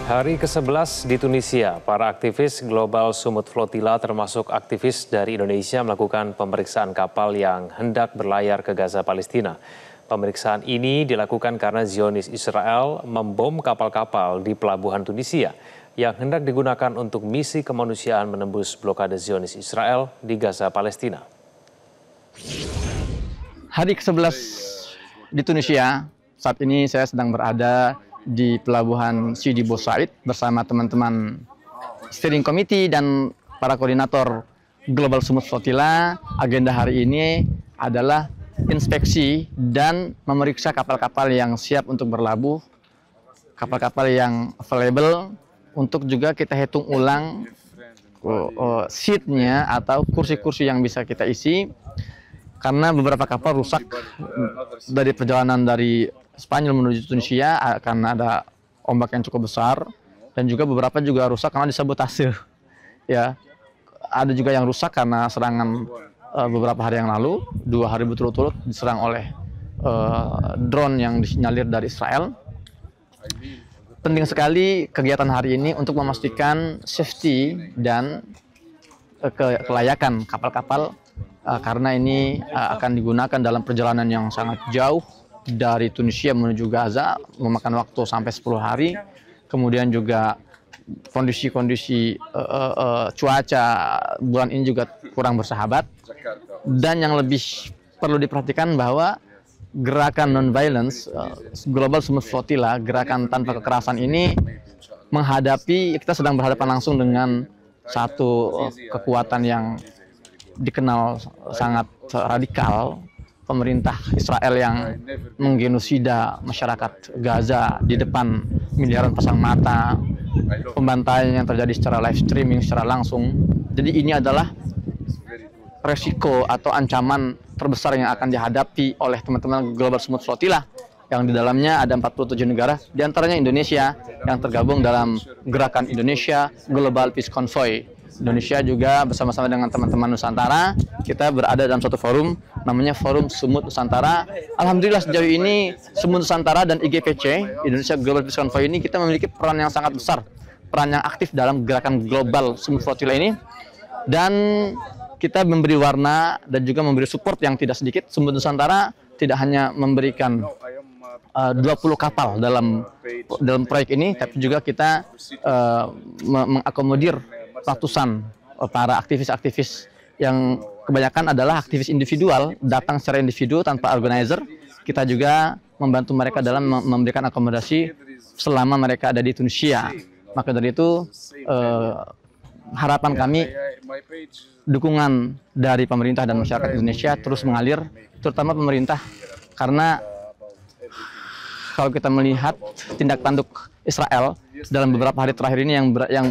Hari ke-11 di Tunisia, para aktivis Global Sumut Flotilla termasuk aktivis dari Indonesia melakukan pemeriksaan kapal yang hendak berlayar ke Gaza, Palestina. Pemeriksaan ini dilakukan karena Zionis Israel membom kapal-kapal di pelabuhan Tunisia yang hendak digunakan untuk misi kemanusiaan menembus blokade Zionis Israel di Gaza, Palestina. Hari ke-11 di Tunisia, saat ini saya sedang berada di pelabuhan Sidi Bou Said bersama teman-teman steering committee dan para koordinator Global Sumut Flotilla. Agenda hari ini adalah inspeksi dan memeriksa kapal-kapal yang siap untuk berlabuh, kapal-kapal yang available, untuk juga kita hitung ulang seatnya atau kursi-kursi yang bisa kita isi, karena beberapa kapal rusak dari perjalanan dari Spanyol menuju Tunisia karena ada ombak yang cukup besar, dan juga beberapa juga rusak karena disabotase. Ya, ada juga yang rusak karena serangan beberapa hari yang lalu, 2 hari berturut-turut diserang oleh drone yang disinyalir dari Israel. Penting sekali kegiatan hari ini untuk memastikan safety dan kelayakan kapal-kapal, karena ini akan digunakan dalam perjalanan yang sangat jauh dari Tunisia menuju Gaza, memakan waktu sampai 10 hari. Kemudian juga kondisi-kondisi cuaca bulan ini juga kurang bersahabat. Dan yang lebih perlu diperhatikan bahwa gerakan non-violence Global Sumut Flotilla, gerakan tanpa kekerasan ini menghadapi, kita sedang berhadapan langsung dengan satu kekuatan yang dikenal sangat radikal, pemerintah Israel yang menggenosida masyarakat Gaza di depan miliaran pasang mata, pembantaian yang terjadi secara live streaming, secara langsung. Jadi ini adalah resiko atau ancaman terbesar yang akan dihadapi oleh teman-teman Global Sumut Flotilla, yang di dalamnya ada 47 negara, diantaranya Indonesia yang tergabung dalam gerakan Indonesia Global Peace Convoy. Indonesia juga bersama-sama dengan teman-teman Nusantara, kita berada dalam satu forum namanya Forum Sumut Nusantara. Alhamdulillah sejauh ini Sumut Nusantara dan IGPC, Indonesia Global Peace Convoy ini, kita memiliki peran yang sangat besar, peran yang aktif dalam gerakan Global Sumut Flotilla ini, dan kita memberi warna dan juga memberi support yang tidak sedikit. Sumut Nusantara tidak hanya memberikan 20 kapal dalam proyek ini, tapi juga kita mengakomodir ratusan para aktivis-aktivis yang kebanyakan adalah aktivis individual, datang secara individu tanpa organizer. Kita juga membantu mereka dalam memberikan akomodasi selama mereka ada di Tunisia. Maka dari itu harapan kami, dukungan dari pemerintah dan masyarakat Indonesia terus mengalir, terutama pemerintah, karena kalau kita melihat tindak tanduk Israel dalam beberapa hari terakhir ini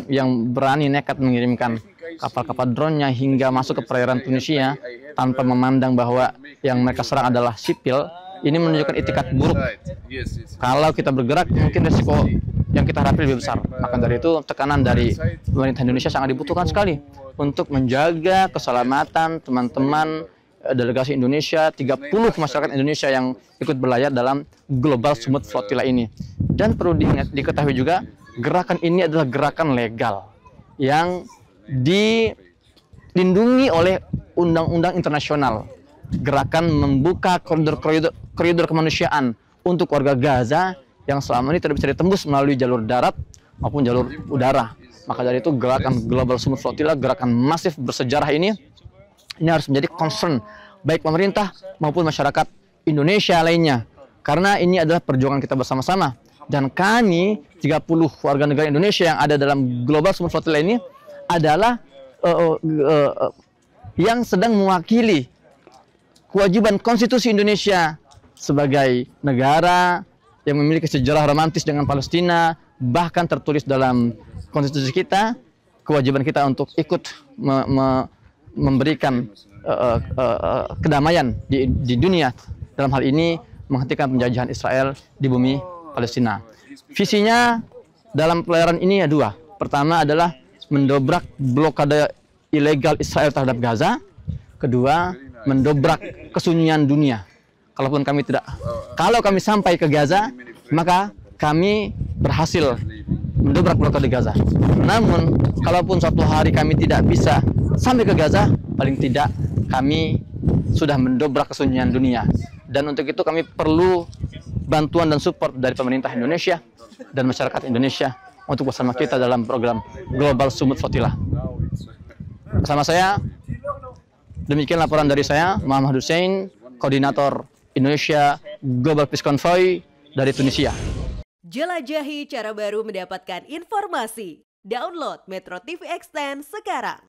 yang berani nekat mengirimkan kapal-kapal drone-nya hingga masuk ke perairan Tunisia tanpa memandang bahwa yang mereka serang adalah sipil, ini menunjukkan itikat buruk. Kalau kita bergerak, mungkin resiko yang kita hadapi lebih besar. Maka dari itu tekanan dari pemerintah Indonesia sangat dibutuhkan sekali untuk menjaga keselamatan teman-teman delegasi Indonesia, 30 masyarakat Indonesia yang ikut berlayar dalam Global Sumut Flotilla ini. Dan perlu diketahui juga, gerakan ini adalah gerakan legal yang dilindungi oleh undang-undang internasional. Gerakan membuka koridor kemanusiaan untuk warga Gaza yang selama ini tidak bisa ditembus melalui jalur darat maupun jalur udara. Maka dari itu gerakan Global Sumut Flotilla, gerakan masif bersejarah ini harus menjadi concern baik pemerintah maupun masyarakat Indonesia lainnya, karena ini adalah perjuangan kita bersama-sama. Dan kami 30 warga negara Indonesia yang ada dalam Global Sumut Flotilla ini adalah yang sedang mewakili kewajiban konstitusi Indonesia sebagai negara yang memiliki sejarah romantis dengan Palestina, bahkan tertulis dalam konstitusi kita, kewajiban kita untuk ikut memberikan kedamaian di dunia, dalam hal ini menghentikan penjajahan Israel di bumi Palestina. Visinya dalam pelayaran ini ada 2. Pertama adalah mendobrak blokade ilegal Israel terhadap Gaza. Kedua, mendobrak kesunyian dunia. Kalau kami sampai ke Gaza, maka kami berhasil mendobrak blokade di Gaza. Namun, kalaupun suatu hari kami tidak bisa sampai ke Gaza, paling tidak kami sudah mendobrak kesunyian dunia. Dan untuk itu kami perlu bantuan dan support dari pemerintah Indonesia dan masyarakat Indonesia untuk bersama kita dalam program Global Sumut Flotilla. Bersama saya, demikian laporan dari saya, Muhammad Hussein, Koordinator Indonesia Global Peace Convoy dari Tunisia. Jelajahi cara baru mendapatkan informasi. Download Metro TV Extend sekarang.